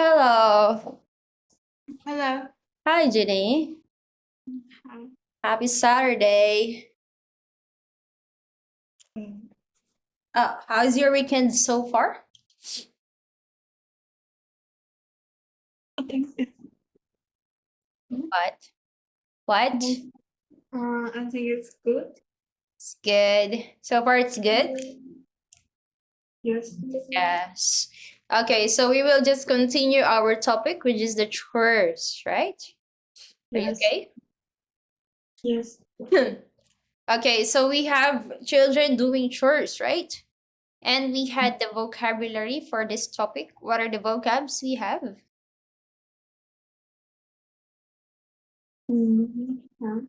Hello. Hello. Hi, Jenny. Hi. Happy Saturday. How's your weekend so far? I think it's What? What? I think it's good. It's good. So far, it's good? Yes. Yes. Okay, so we will just continue our topic, which is the chores, right? Are you Yes. okay? Yes. Okay, so we have children doing chores, right? And we had the vocabulary for this topic. What are the vocabs we have? Yeah.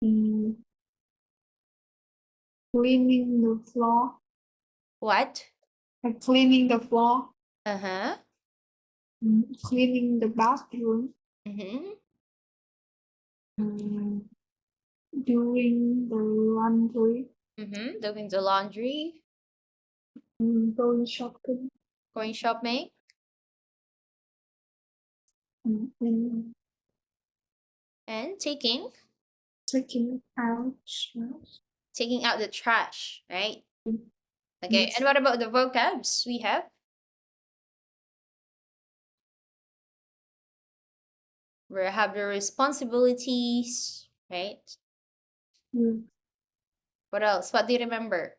Mm, Cleaning the floor. What? Cleaning the floor. Uh-huh. Cleaning the bathroom. Mm-hmm. Mm, Doing the laundry. Mm-hmm. Doing the laundry, Going shopping. going shopping, And and taking taking out trash. taking out the trash, right? Okay, and Yes. what about the vocabs we have? We have the responsibilities, right? Mm, What else? What do you remember?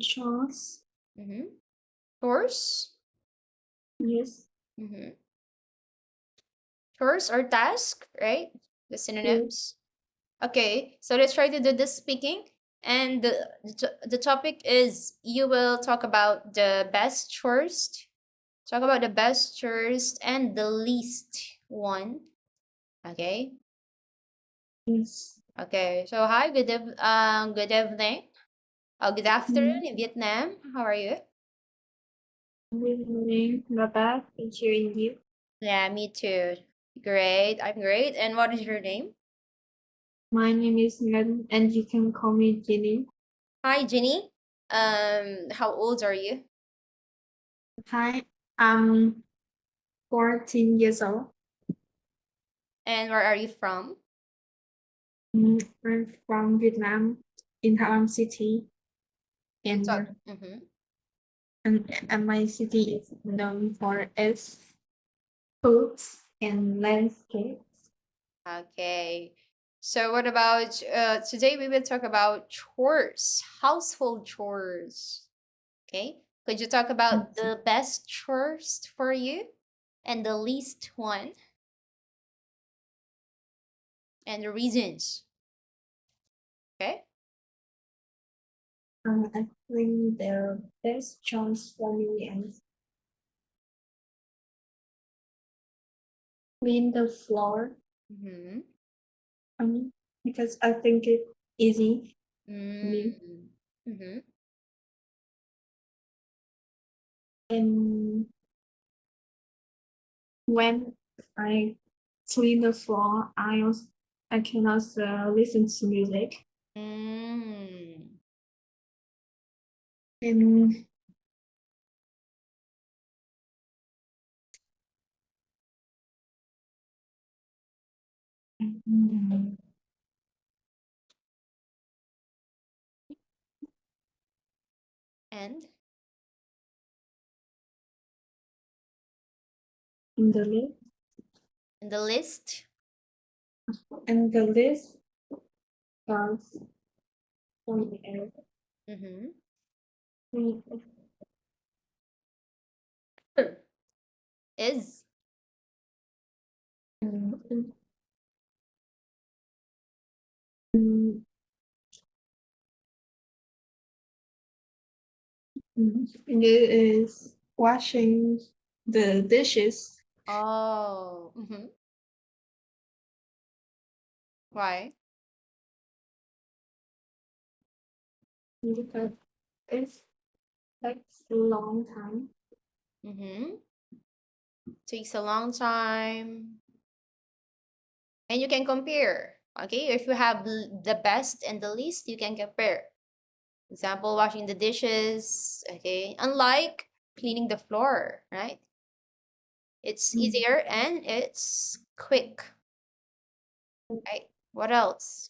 Chores. Mm-hmm. Chores. Yes. Mm-hmm. Chores or task, right? The Yes. synonyms. Okay, so let's try to do this speaking. And the topic is you will talk about the best chores. Talk about the best chores and the least one. Okay. Yes. Okay. So hi, good evening. Good afternoon in Vietnam. How are you? Good morning. Not bad. Thank you. And you? Yeah, me too. Great. I'm great. And what is your name? My name is Ned, and you can call me Jenny. Hi, Jenny. How old are you? Hi, I'm 14 years old. And where are you from? I'm from Vietnam, in Hạ Long City, Talk. and Mm-hmm. and my city is known for its foods and landscapes. Okay. So what about today we will talk about chores, household chores. Okay. Could you talk about the best chores for you and the least one and the reasons? Okay. I think the best choice for me is clean the floor. Mm-hmm. Um, because I think it's easy for me. Mm. Mm-hmm. And when I clean the floor, I can also listen to music. Mm. And in And the list, the list. and the list starts from the end. Mm-hmm. Mm, Is. mm, mm, and it is washing the dishes Oh. Mm-hmm. Why? because it takes a long time. Mm-hmm. Takes a long time. And you can compare. Okay, if you have the best and the least, you can compare Example, washing the dishes. Okay, unlike cleaning the floor, right? It's easier and it's quick. Right? What else?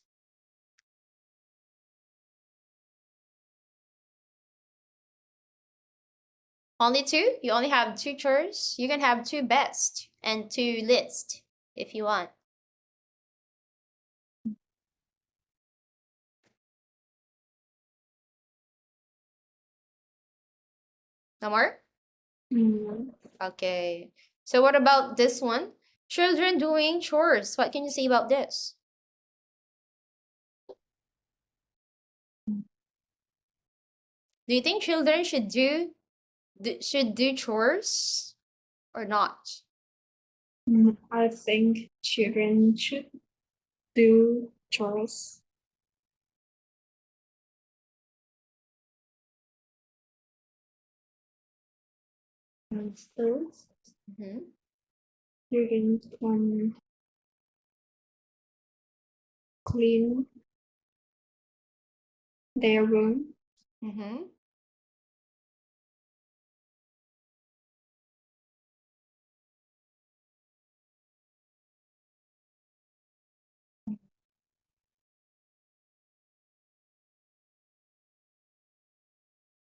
Only two? You only have two chores? You can have two best and two list if you want. No more? Okay. So what about this one? Children doing chores. What can you say about this? Do you think children should do chores or not? I think children should do chores. And first, Mm-hmm. children can clean their room. Mm-hmm.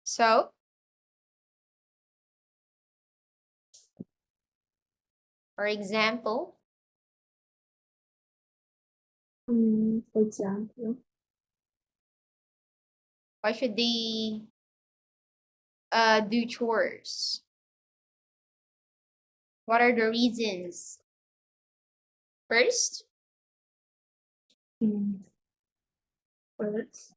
So, for example, For example, why should they do chores? What are the reasons? First, mm, first,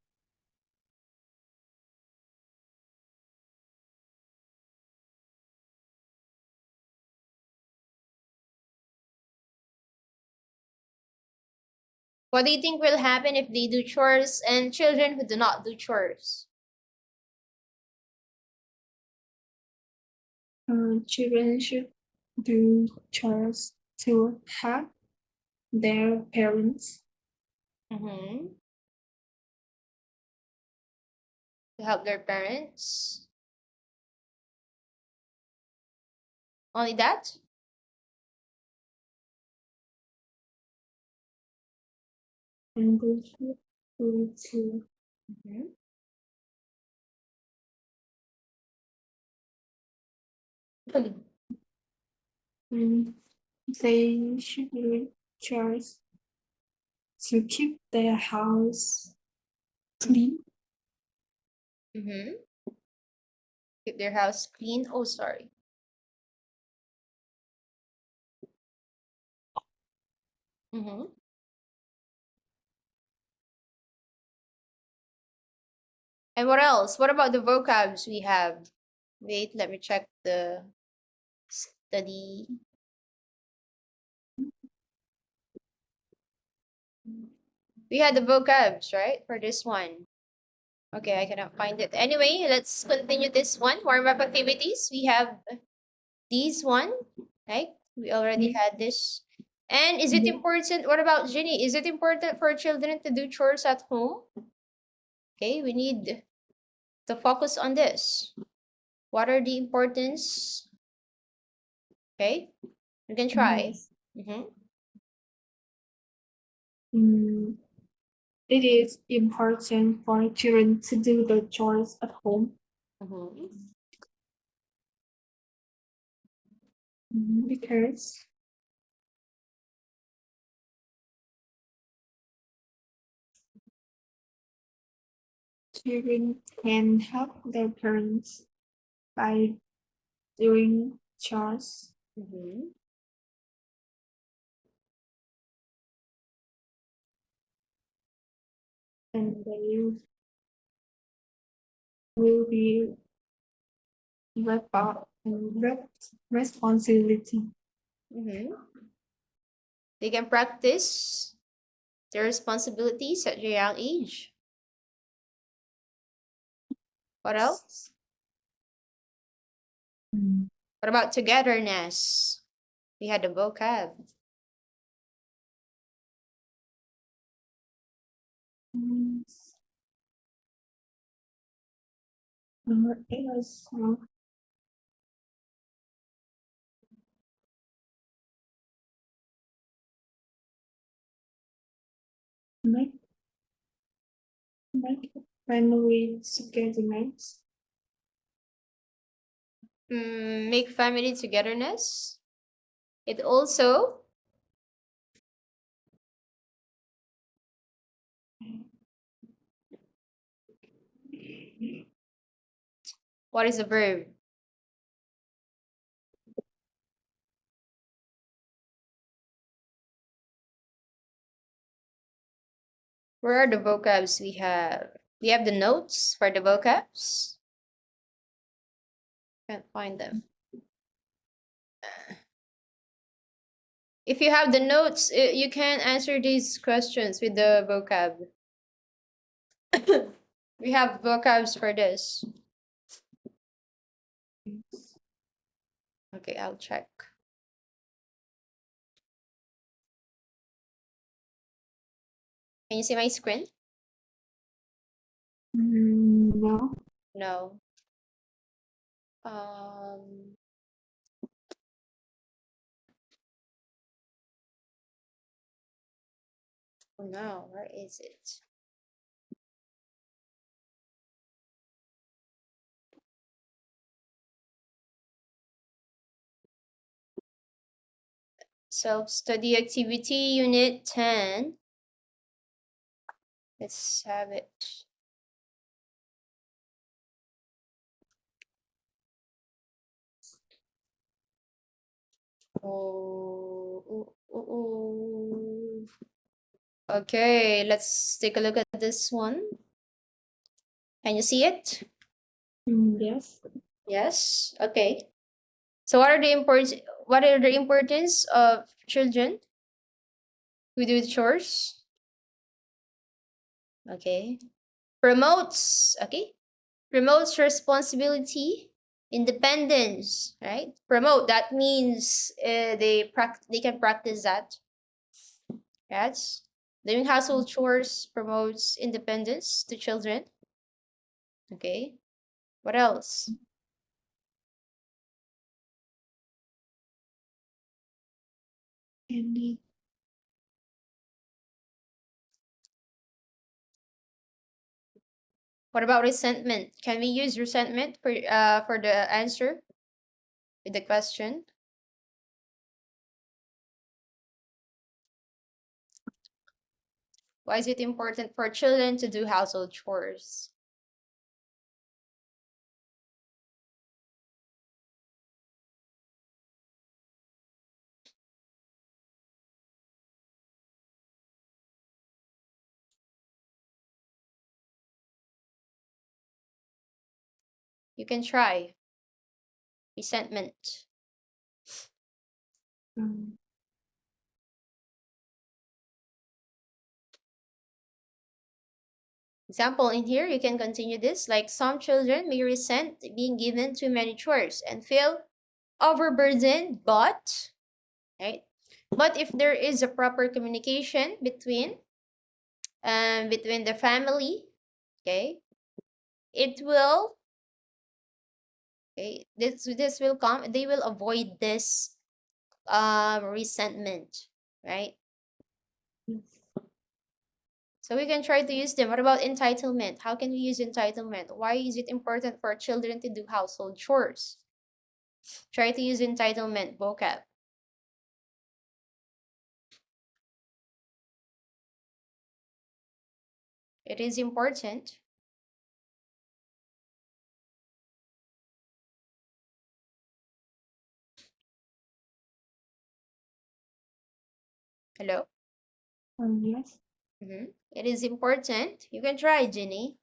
what do you think will happen if they do chores and children who do not do chores? children should do chores to help their parents. Mm-hmm. To help their parents. Only that? And they should do to Mm-hmm. and they should do chores to keep their house clean. Mm-hmm. Keep their house clean. Oh, sorry. Mm-hmm. And what else? What about the vocabs we have? Wait, let me check the study. We had the vocabs, right? For this one. Okay, I cannot find it. Anyway, let's continue this one. Warm-up activities. We have these one, right? We already had this. And is it important? What about Ginny? Is it important for children to do chores at home? Okay, we need to focus on this. What are the importance? Okay, you can try. Yes. Mm-hmm. Mm, it is important for children to do the chores at home Mm-hmm. because children can help their parents by doing chores Mm-hmm. and they will be responsibility. Mm-hmm. They can practice their responsibilities at a young age. What else? Mm. What about togetherness? We had the vocab. It was make make family togetherness. Make family togetherness. It also, what is the verb? Where are the vocabs we have? We have the notes for the vocabs. Can't find them. If you have the notes, you can answer these questions with the vocab. We have vocabs for this. Okay, I'll check. Can you see my screen? No. No. Oh no, where is it? Self-study activity, unit 10. Let's have it. Oh. Okay, let's take a look at this one. Can you see it? Yes. Yes. Okay. So what are the importance of children who do chores? Okay. Promotes, okay? Promotes responsibility, independence, right? Promote, that means they can practice that. Yes. Doing household chores promotes independence to children. Okay. What else? And What about resentment? Can we use resentment for the answer with the question? Why is it important for children to do household chores? You can try. Resentment. Example in here, you can continue this. Like some children may resent being given too many chores and feel overburdened, but, right? But if there is a proper communication between the family, okay, it will, okay, this will come, they will avoid this resentment, right? So we can try to use them. What about entitlement? How can we use entitlement? Why is it important for children to do household chores? Try to use entitlement vocab. It is important. Hello? yes. It is important. You can try, Jenny.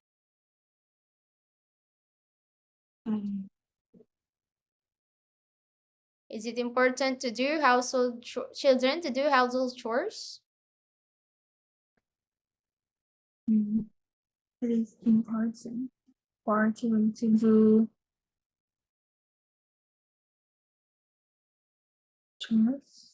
Is it important to do children to do household chores? It is important for children to do chores.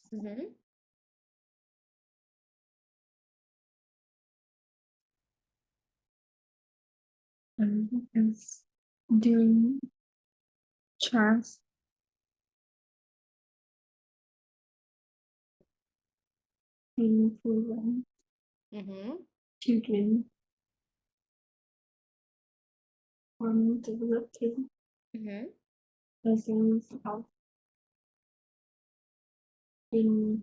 Yes. During chance influence Mm-hmm. children on developing Mm-hmm. a sense of in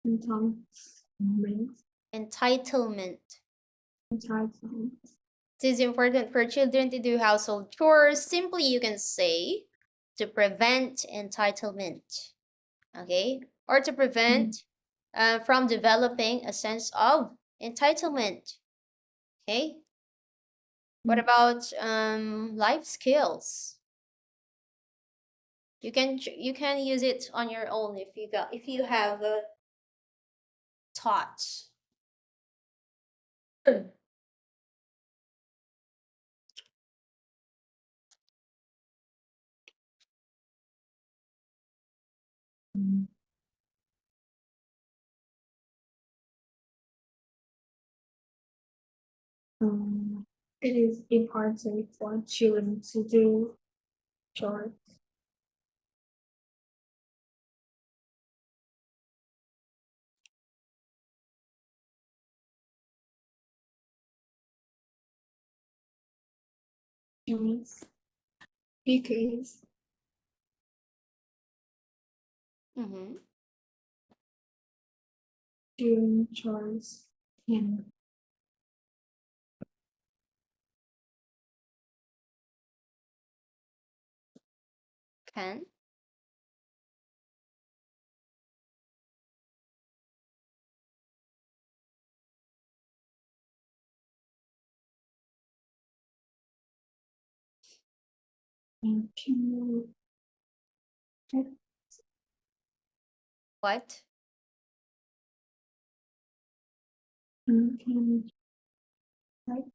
entitlement. Entitlement. Entitlement. It is important for children to do household chores. Simply, you can say to prevent entitlement. Okay? Or to prevent from developing a sense of entitlement. Okay? What about life skills? You can use it on your own if you have taught. Mm. It is important for children to do chores. Chores because Mm-hmm. doing chores can Can. and can What? can help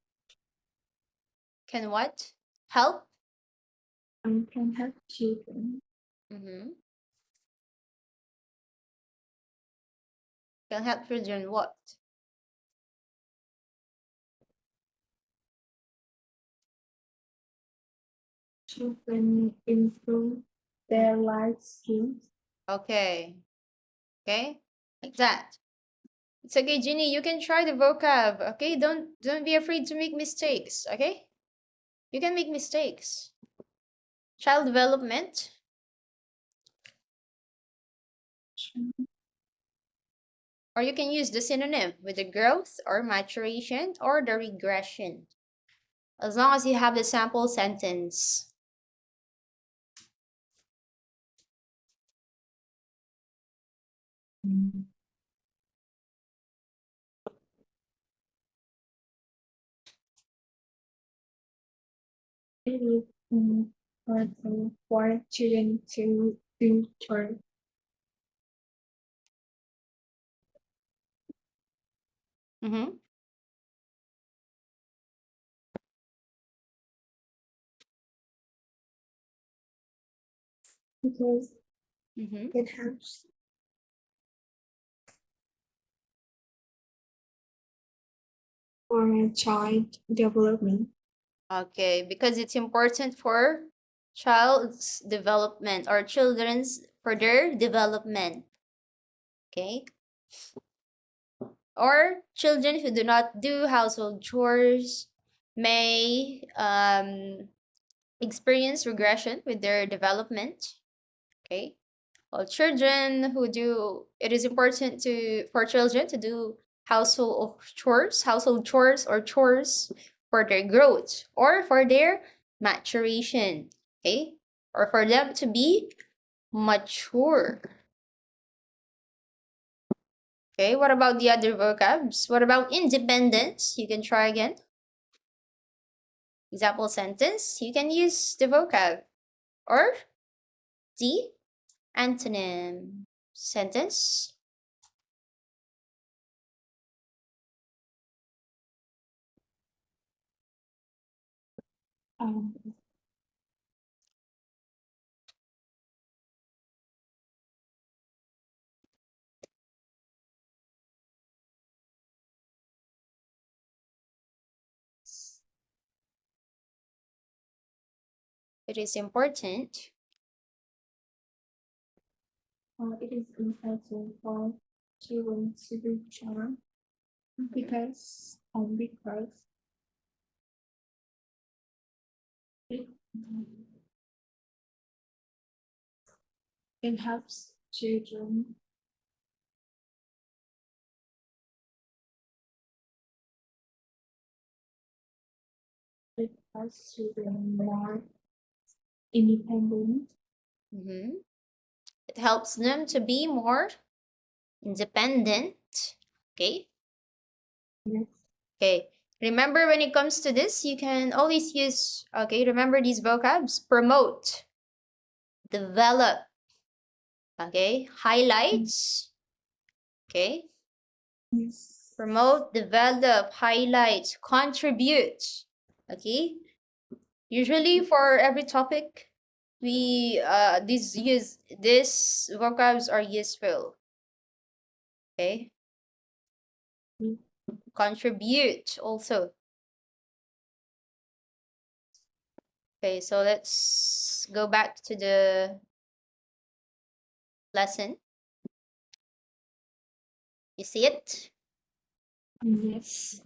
Can what? Help? can help children Mm-hmm. Can help children what? improve Mm. their life skills. Okay. Okay. Like that. It's okay, Ginny. You can try the vocab. Okay. Don't be afraid to make mistakes. Okay. You can make mistakes. Child development. Or you can use the synonym with the growth or maturation or the regression. As long as you have the sample sentence. Mm. It is important for children to do chores Mm-hmm. because Mm-hmm. it helps for child development. Okay, because it's important for child's development or children's for their development. Okay. Or children who do not do household chores may experience regression with their development. Okay. Well, children who do, it is important for children to do household chores or chores for their growth or for their maturation. Okay. Or for them to be mature. Okay. What about the other vocabs? What about independence? You can try again. Example sentence. You can use the vocab or the antonym sentence. Um, It is important. It is important for children to be charmed because it, it helps children. It helps children more independent. Mm-hmm. It helps them to be more independent. Okay. Yes. Okay. Remember, when it comes to this, you can always use, okay, remember these vocabs: promote, develop, okay, highlights, okay, Yes. promote, develop, highlight, contribute, okay. Usually for every topic, we these vocabs are useful. Okay. Contribute also. Okay, so let's go back to the lesson. You see it? Yes.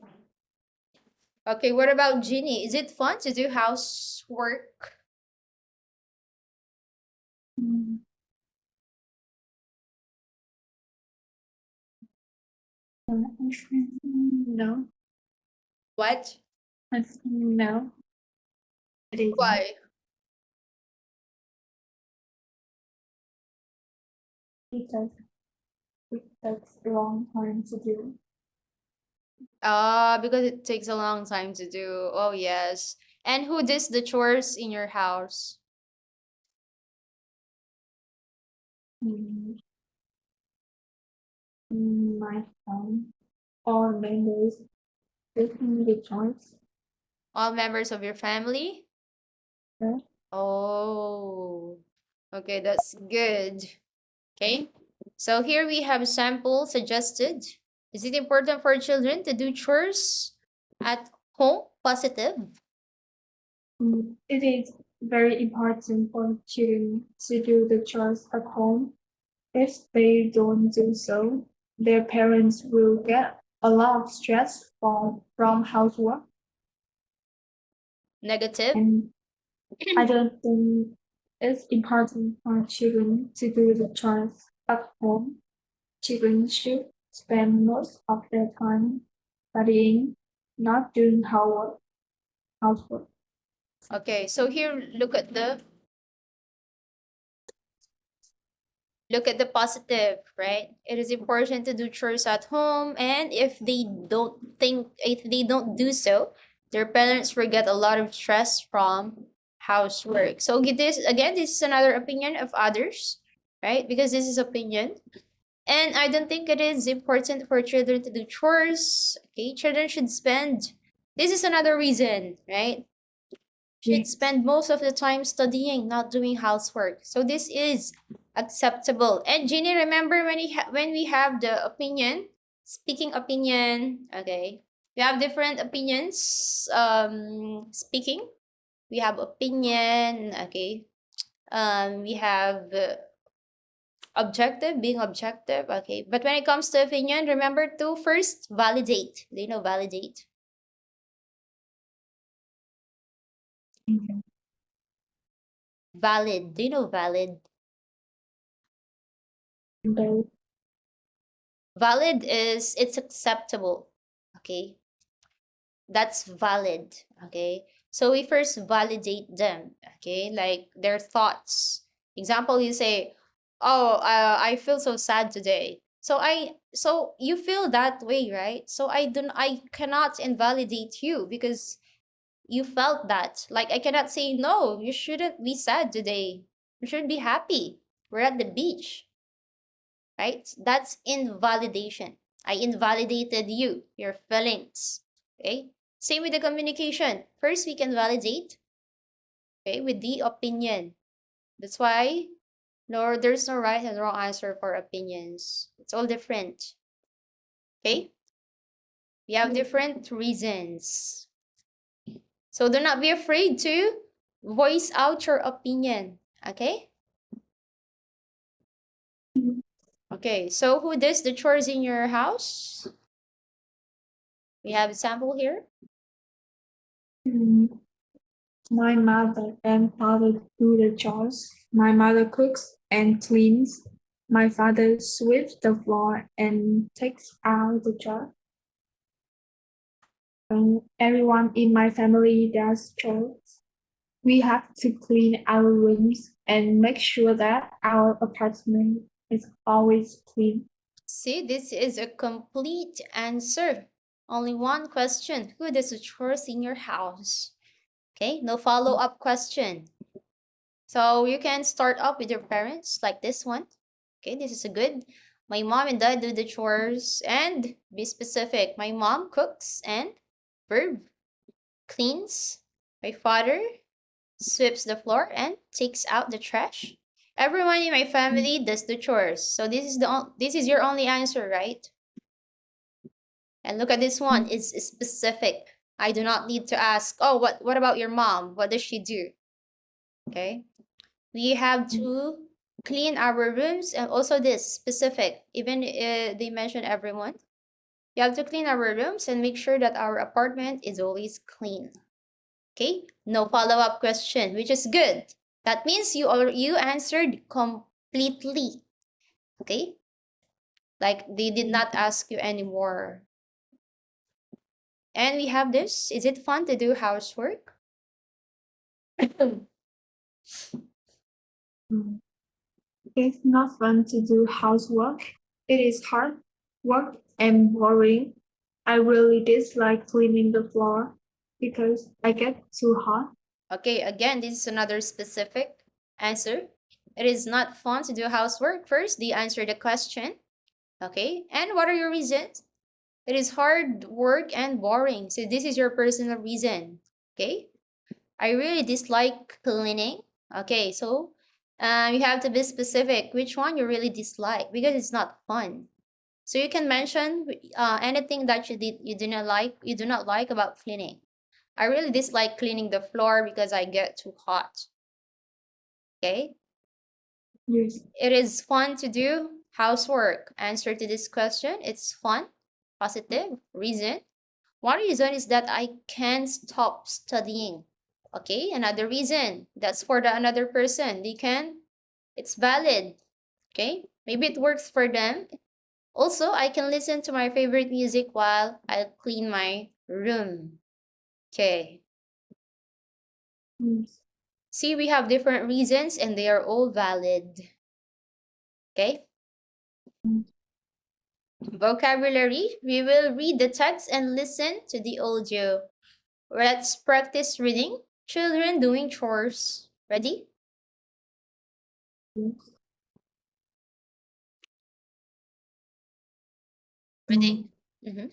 Okay, what about Ginny? Is it fun to do housework? Mm, no. What? No. It isn't. Why? Because it takes a long time to do. Because it takes a long time to do. Oh, yes. And who does the chores in your house? Mm, my phone or members taking the choice. All members of your family? Yeah. Oh, okay, that's good. Okay, so here we have sample suggested. Is it important for children to do chores at home? Positive. It is very important for children to do the chores at home. If they don't do so, their parents will get a lot of stress from housework. Negative. And I don't think it's important for children to do the chores at home. Children should spend most of their time studying, not doing housework. Okay, so here look at the positive, right? It is important to do chores at home, and if they don't do so, their parents will get a lot of stress from housework. So this is another opinion of others, right? Because this is opinion. And I don't think it is important for children to do chores. Okay, children should spend, this is another reason, right? Should Yes. spend most of the time studying, not doing housework. So this is acceptable. And Ginny, remember when we have the opinion, speaking opinion, okay? We have different opinions speaking. We have opinion, okay? We have objective, being objective, okay? But when it comes to opinion, remember to first validate. Do you know validate? Valid. Do you know valid? They Valid is it's acceptable. Okay. That's valid. Okay. So we first validate them. Okay. Like their thoughts. Example, you say, "Oh, I feel so sad today." So you feel that way, right? So I cannot invalidate you because you felt that. Like I cannot say, "No, you shouldn't be sad today. You should be happy. We're at the beach." Right? That's invalidation. I invalidated you, your feelings. Okay? Same with the communication. First, we can validate, okay, with the opinion. That's why there's no right and wrong answer for opinions. It's all different. Okay? We have different reasons. So do not be afraid to voice out your opinion. Okay? Okay, so who does the chores in your house? We have a sample here. My mother and father do the chores. My mother cooks and cleans. My father sweeps the floor and takes out the trash. And everyone in my family does chores. We have to clean our rooms and make sure that our apartment is always clean. See, this is a complete answer. Only one question. Who does the chores in your house? Okay, no follow-up question. So you can start up with your parents like this one. Okay, this is a good. My mom and dad do the chores and be specific. My mom cooks and verb cleans. My father sweeps the floor and takes out the trash. Everyone in my family does the chores. So this is your only answer, right? And look at this one. It's specific. I do not need to ask, oh, what about your mom? What does she do? Okay. We have to clean our rooms and also this specific. Even they mention everyone. You have to clean our rooms and make sure that our apartment is always clean. Okay? No follow-up question, which is good. That means you answered completely. Okay? Like they did not ask you anymore. And we have this. Is it fun to do housework? It's not fun to do housework. It is hard work and boring. I really dislike cleaning the floor because I get too hot. Okay, again, this is another specific answer. It is not fun to do housework. First, they answer the question. Okay, and what are your reasons? It is hard work and boring. So this is your personal reason. Okay, I really dislike cleaning. Okay, so you have to be specific which one you really dislike because it's not fun. So you can mention anything that you do not like about cleaning. I really dislike cleaning the floor because I get too hot. Okay? Yes. It is fun to do housework. Answer to this question, it's fun. Positive reason. One reason is that I can't stop studying. Okay, another reason. That's for the another person. It's valid. Okay, maybe it works for them. Also, I can listen to my favorite music while I clean my room. Okay. Yes. See, we have different reasons and they are all valid. Okay? Vocabulary. We will read the text and listen to the audio. Let's practice reading. Children doing chores. Ready? Yes. Ready? Mm-hmm.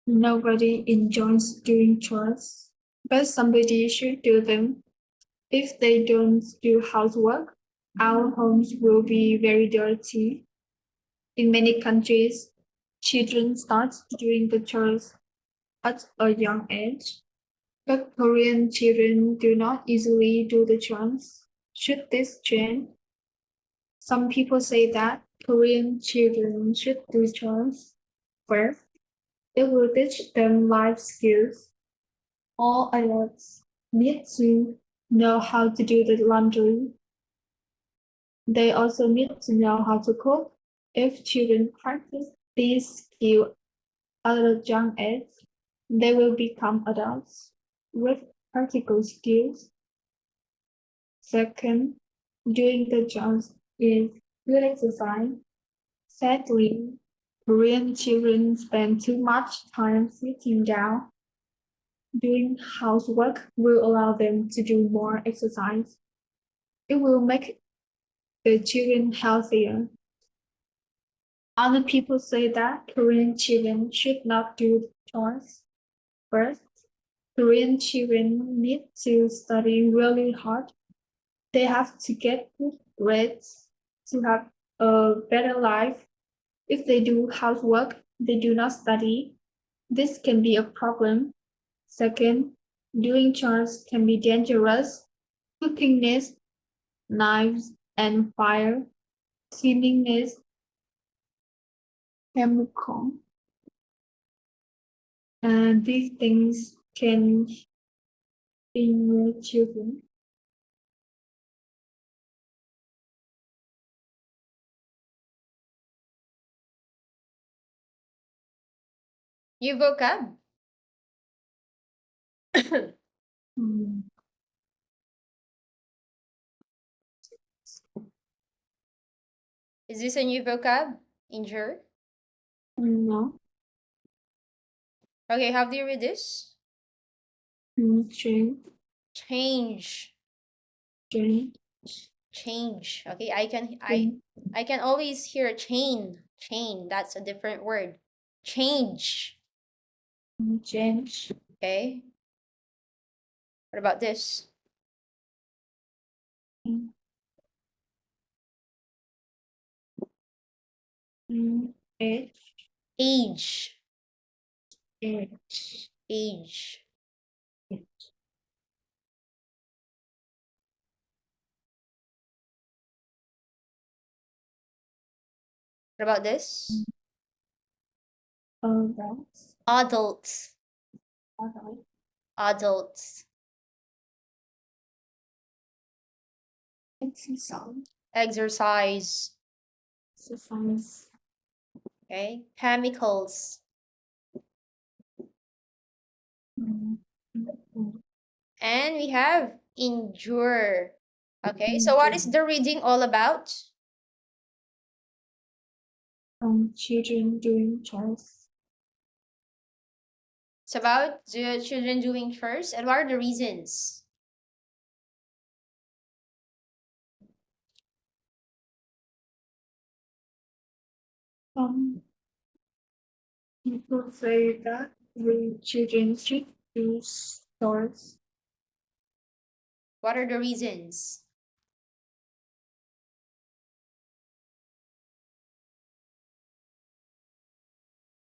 Nobody enjoys doing chores, but somebody should do them. If they don't do housework, our homes will be very dirty. In many countries, children start doing the chores at a young age, but Korean children do not easily do the chores. Should this change? Some people say that Korean children should do chores. First, it will teach them life skills. All adults need to know how to do the laundry. They also need to know how to cook. If children practice these skills at a young age, they will become adults with practical skills. Second, doing the jobs is good exercise. Sadly, Korean children spend too much time sitting down. Doing housework will allow them to do more exercise. It will make the children healthier. Other people say that Korean children should not do chores. First, Korean children need to study really hard. They have to get good grades to have a better life. If they do housework, they do not study. This can be a problem. Second, Doing chores can be dangerous. Cooking needs knives and fire. Cleaning needs chemical. And these things can injure children. New vocab. Mm, Is this a new vocab? Injure. no. Okay, how do you read this? Change. Change. Change. Change. Okay, I can Change. I can always hear chain. Chain. That's a different word. Change. Change. Okay. What about this? Age. Age. Age. Age. What about this? Adults. Adults. Adult. Adults. Exercise. Exercise. Exercise. Okay. Chemicals. Mm, And we have endure. Okay, so what is the reading all about? children doing chores. It's about the children doing chores, and what are the reasons? Some people say that the children should do chores. What are the reasons?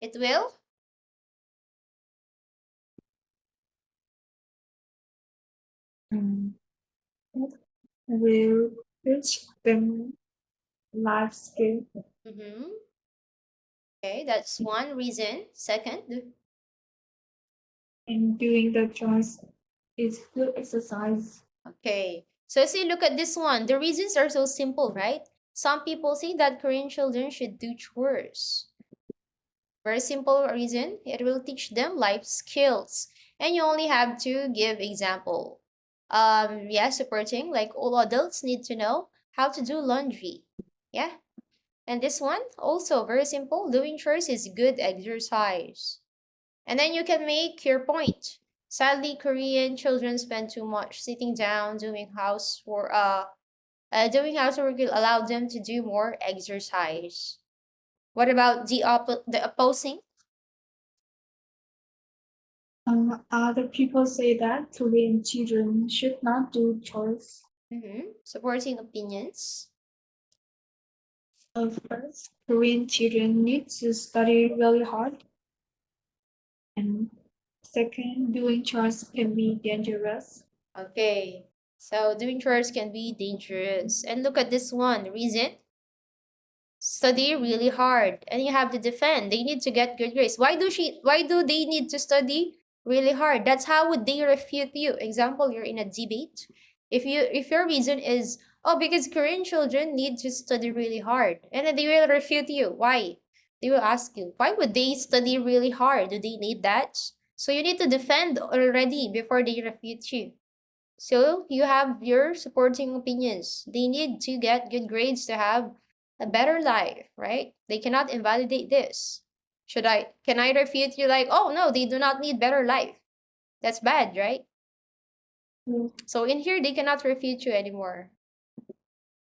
It will? Mm. Will teach them life skill. Mm-hmm. Okay, that's one reason. Second, And doing the chores is good exercise. okay. So see, look at this one. The reasons are so simple, right? Some people say that Korean children should do chores. Very simple reason. It will teach them life skills. And you only have to give example. Yeah, supporting, like all adults need to know how to do laundry. Yeah. And this one, also very simple. Doing chores is good exercise. And then you can make your point. Sadly, Korean children spend too much sitting down doing housework will allow them to do more exercise. What about the opposing? Other people say that Korean children should not do chores. Supporting opinions. First, Korean children need to study really hard. And second, doing chores can be dangerous. Okay. So doing chores can be dangerous. And look at this one. Reason? Study really hard. And you have to defend. They need to get good grades. Why do they need to study really hard? That's how would they refute you. Example, you're in a debate. If your reason is, oh, because Korean children need to study really hard, and then they will refute you. Why? They will ask you, why would they study really hard? Do they need that? So you need to defend already before they refute you. So you have your supporting opinions. They need to get good grades to have a better life, right? They cannot invalidate this. Can I refute you like, oh no, they do not need better life? That's bad, right? So in here, they cannot refute you anymore.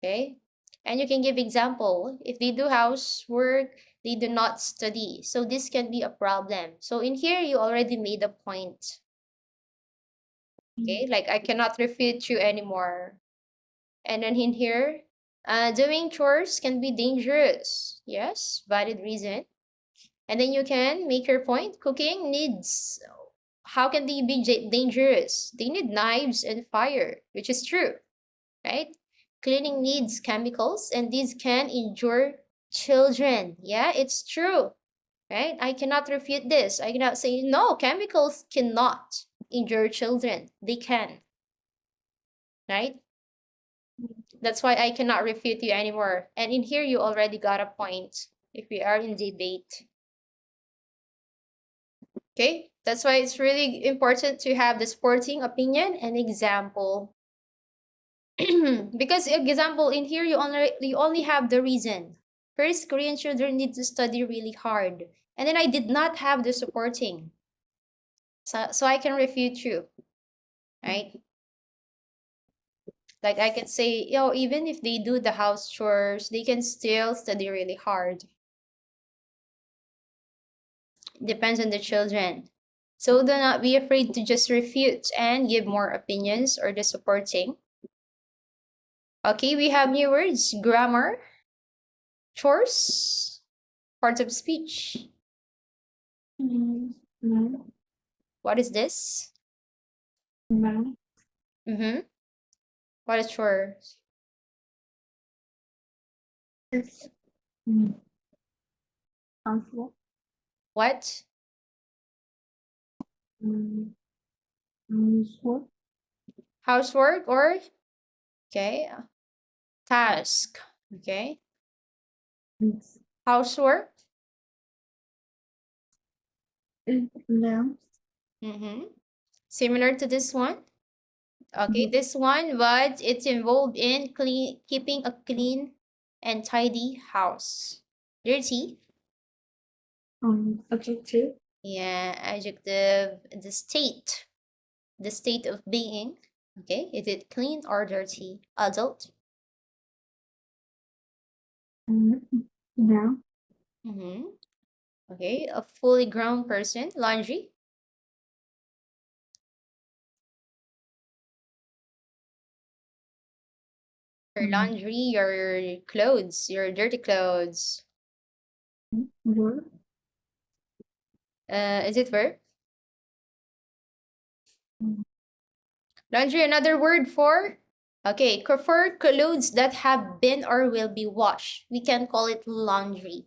Okay? And you can give example. If they do housework, they do not study. So this can be a problem. So in here, you already made a point. Okay? Like I cannot refute you anymore. And then in here, doing chores can be dangerous. Yes, valid reason. And then you can make your point. Cooking needs how can they be dangerous? They need knives and fire, which is true, right? Cleaning needs chemicals, and these can injure children. Yeah, it's true, right? I cannot refute this. I cannot say, no, chemicals cannot injure children. They can, right? That's why I cannot refute you anymore. And in here, you already got a point if we are in debate. Okay, that's why it's really important to have the sporting opinion and example. Because example in here, you only have the reason. First, Korean children need to study really hard. And then I did not have the supporting. So I can refute you, right? Like I can say, even if they do the house chores, they can still study really hard. Depends on the children. So do not be afraid to just refute and give more opinions or the supporting. Okay, we have new words, grammar, chores, parts of speech. No. What is this? No. Mm-hmm. What is chores? It's housework. What? Housework. Housework or okay, task. Okay, It's housework. now. Mm-hmm. Similar to this one. Okay, Mhm. this one, but it's involved in keeping a clean and tidy house. Dirty. Adjective. Yeah, adjective. The state of being. Okay, is it clean or dirty? Adult. Now. Mm-hmm. Okay, a fully grown person. Laundry. Your laundry, your clothes, your dirty clothes. Work. Is it verb? Laundry, another word for? Okay, for clothes that have been or will be washed. We can call it laundry.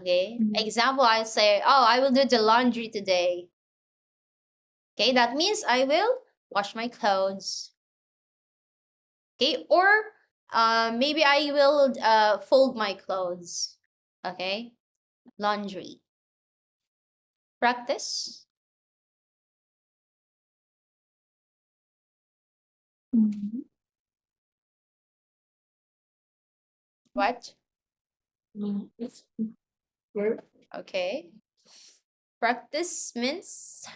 Okay, example, I say, oh, I will do the laundry today. Okay, that means I will wash my clothes. Okay, or maybe I will fold my clothes. Okay, laundry. Practice. What? It's work. Okay. Practice means,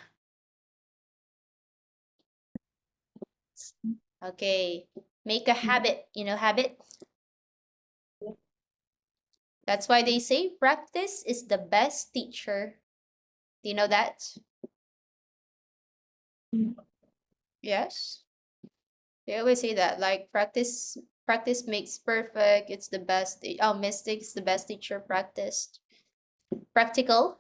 okay, make a habit. You know, habit. That's why they say practice is the best teacher. Do you know that? Yes. They always say that, like practice makes perfect. It's the best. Oh, mistakes the best teacher. Practiced. Practical.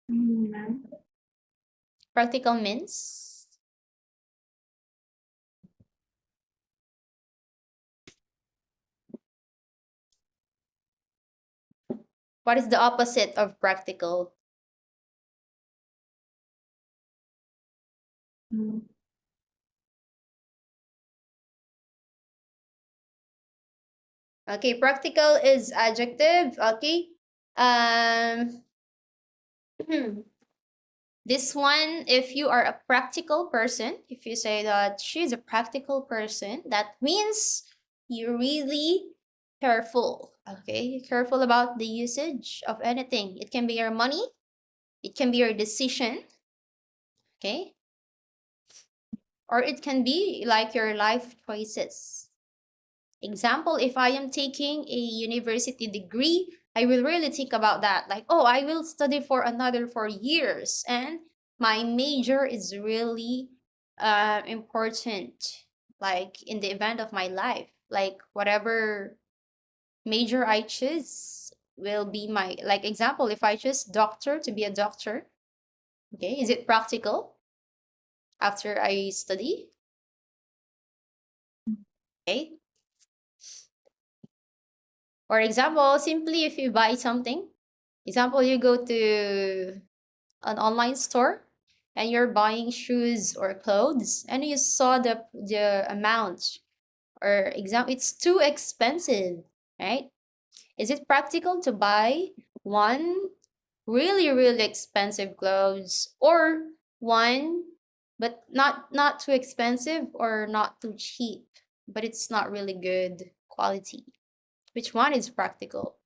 Now. Practical means. What is the opposite of practical? Okay, practical is adjective. Okay. Um. This one, if you are a practical person, if you say that she's a practical person, that means you're really careful. Okay, careful about the usage of anything. It can be your money, it can be your decision, okay, or it can be like your life choices. Example, if I am taking a university degree, I will really think about that. Like, oh, I will study for another 4 years, and my major is really important, like in the event of my life. Like, whatever major I choose, will be my, like example, if I choose doctor to be a doctor, okay, is it practical after I study? Okay. For example, simply if you buy something, example, you go to an online store and you're buying shoes or clothes and you saw the amount, or example, it's too expensive, right? Is it practical to buy one really really expensive clothes, or one but not too expensive or not too cheap but it's not really good quality? Which one is practical?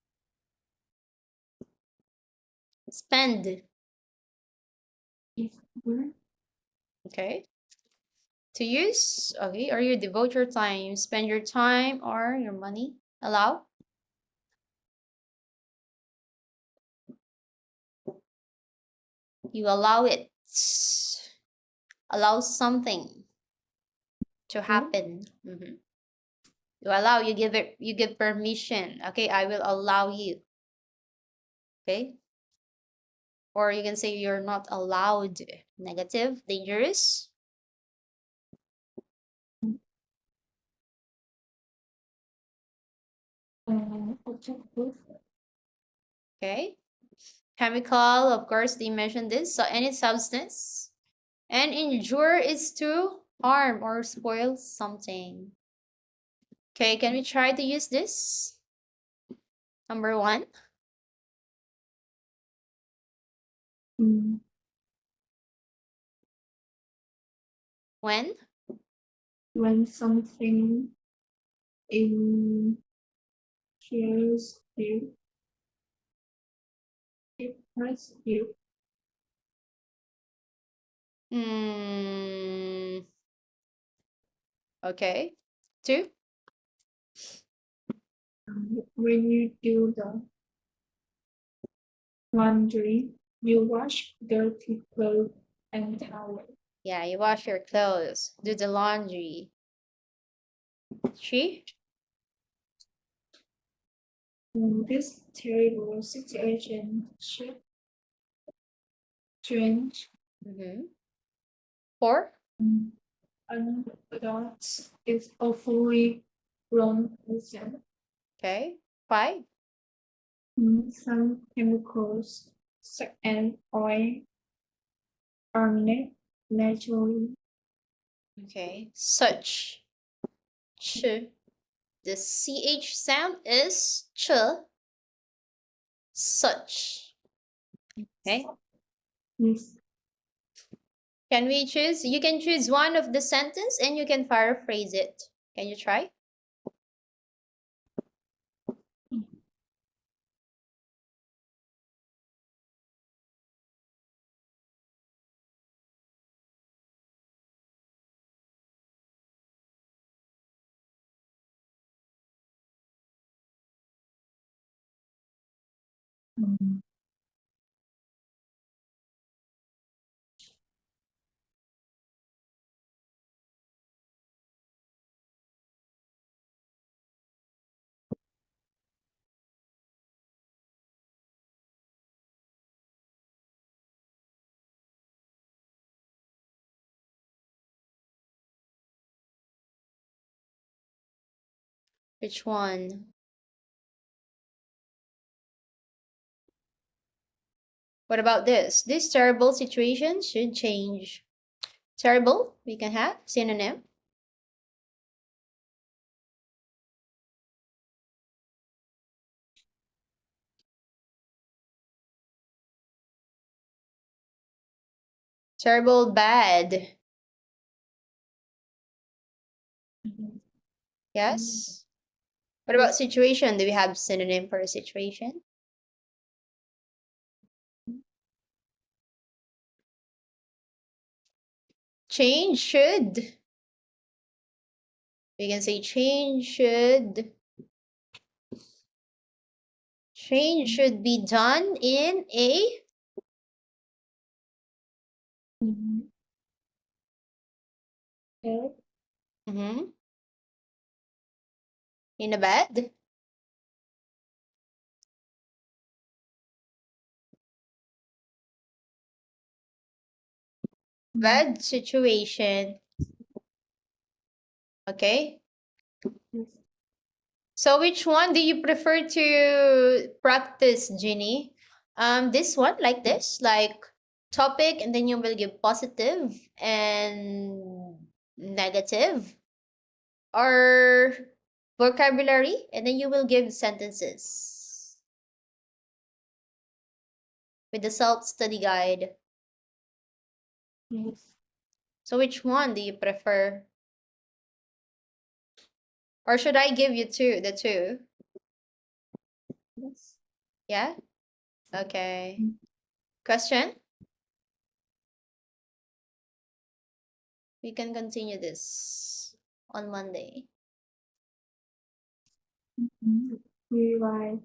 Spend. If we're Okay. To use, okay, or you devote your time, spend your time or your money. Allow. You allow it. Allow something to happen. You allow, you give it, you give permission. Okay, I will allow you. Okay. Or you can say you're not allowed. Negative, dangerous. objective, Okay. Chemical, of course, they mentioned this. So any substance. And injure is to harm or spoil something. Okay, can we try to use this? Number one. mm, When? when something in hears you, it hurts you. Hmm. Okay. Two. When you do the laundry, you wash dirty clothes and towel. Yeah, you wash your clothes, do the laundry. Three. In this terrible situation should change Four. an adult is a fully grown person. Okay. Five. Some chemicals and oil are naturally. Okay. Such. Ch. The ch sound is ch. Such. Okay. Yes. Can we choose? You can choose one of the sentence and you can paraphrase it. Can you try? Which one? What about this? This terrible situation should change. Terrible, we can have synonym. Terrible, bad. Yes. What about situation? Do we have synonym for a situation? Change should. We can say change should be done in a mhm, in a bed. Bad situation. Okay. Yes. So which one do you prefer to practice, Ginny? This one, like this, like topic, and then you will give positive and negative, or vocabulary, and then you will give sentences with the self-study guide. Yes. So which one do you prefer? Or should I give you the two? Yes. Yeah? Okay. Mm. Question? We can continue this on Monday. We like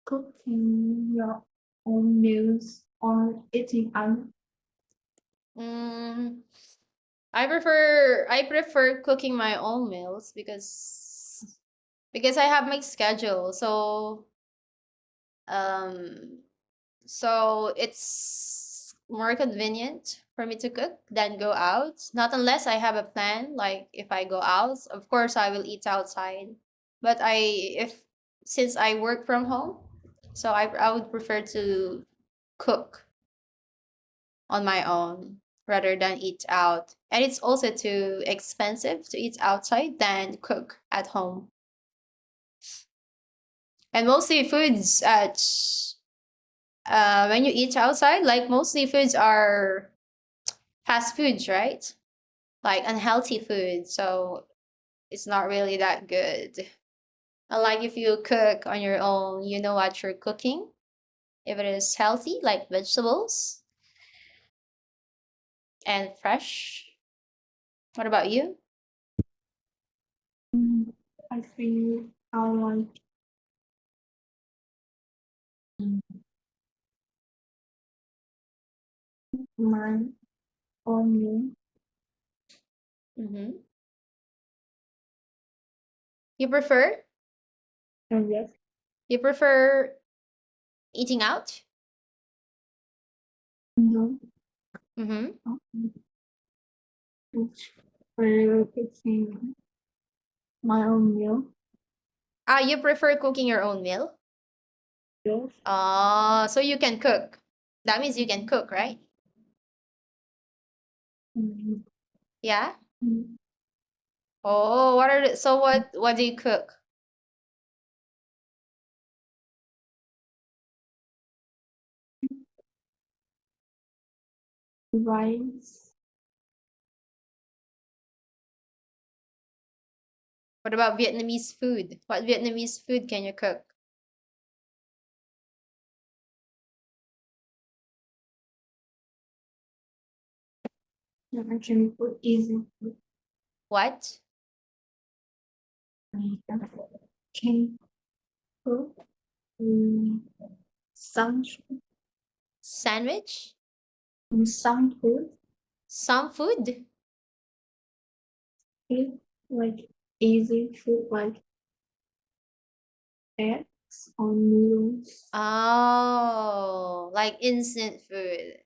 cooking your own meals or eating out. Mm, I prefer cooking my own meals because I have my schedule. Um so it's more convenient for me to cook than go out. Not unless I have a plan, like if I go out, of course I will eat outside. But if since I work from home, so I would prefer to cook on my own rather than eat out. And it's also too expensive to eat outside than cook at home. And mostly foods at when you eat outside, like mostly foods are fast foods, right? Like unhealthy food. So it's not really that good. Unlike if you cook on your own, you know what you're cooking. If it is healthy, like vegetables and fresh. What about you? I think I like my own meal. Mm-hmm. You prefer? And yes, You prefer eating out? no, Mm-hmm. which for cooking my own meal. Ah, you prefer cooking your own meal? Yes. Ah, so you can cook. That means you can cook, right? Mm, Yeah. mm, Oh, so what do you cook? Rice, What about Vietnamese food? What Vietnamese food can you cook? and I can put easy food. What? I can cook some Sandwich? some food. Some food? It like easy food like eggs or noodles. Oh, like instant food.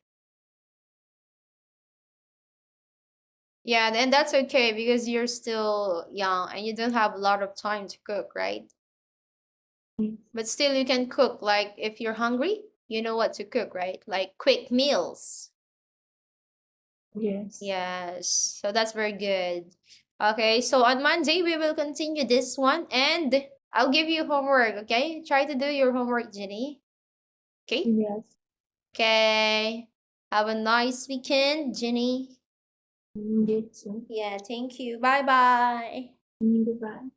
Yeah, and that's okay because you're still young and you don't have a lot of time to cook, right? But still, you can cook. Like if you're hungry, you know what to cook, right? Like quick meals. Yes. Yes, so that's very good. Okay, so on Monday, we will continue this one and I'll give you homework, okay? Try to do your homework, Jenny. Okay? Yes. Okay. Have a nice weekend, Jenny. You too. Yeah, thank you. Bye bye. Goodbye.